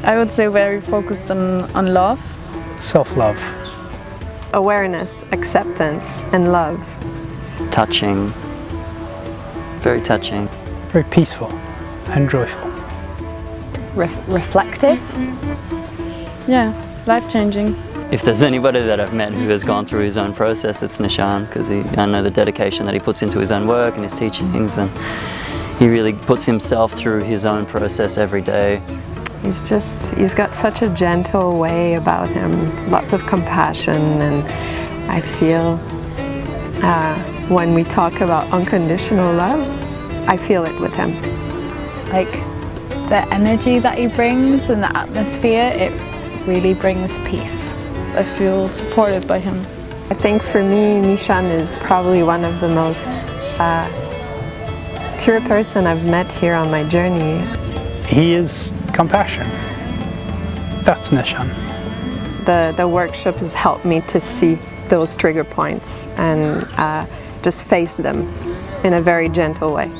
I would say very focused on love. Self-love. Awareness, acceptance, and love. Touching. Very touching. Very peaceful and joyful. Reflective. Yeah, life-changing. If there's anybody that I've met who has gone through his own process, it's Nishan, because I know the dedication that he puts into his own work and his teachings, and he really puts himself through his own process every day. He's got such a gentle way about him, lots of compassion, and I feel when we talk about unconditional love, I feel it with him. Like the energy that he brings and the atmosphere, it really brings peace. I feel supported by him. I think for me, Nishan is probably one of the most pure person I've met here on my journey. He is compassion. That's Nishan. The workshop has helped me to see those trigger points and just face them in a very gentle way.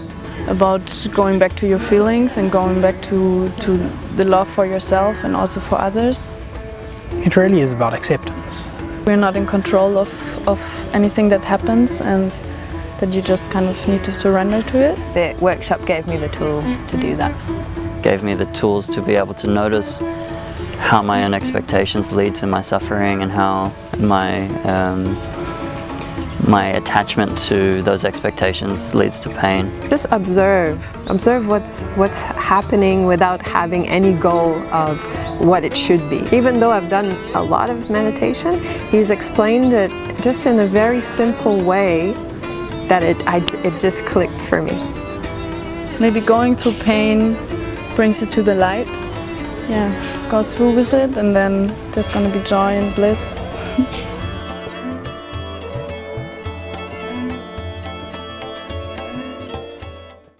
About going back to your feelings and going back to the love for yourself and also for others. It really is about acceptance. We're not in control of anything that happens, and that you just kind of need to surrender to it. The workshop gave me the tool to do that. Gave me the tools to be able to notice how my own expectations lead to my suffering, and how my attachment to those expectations leads to pain. Just observe what's happening without having any goal of what it should be. Even though I've done a lot of meditation, he's explained it just in a very simple way that it just clicked for me. Maybe going through pain brings you to the light. Yeah, go through with it, and then there's gonna be joy and bliss.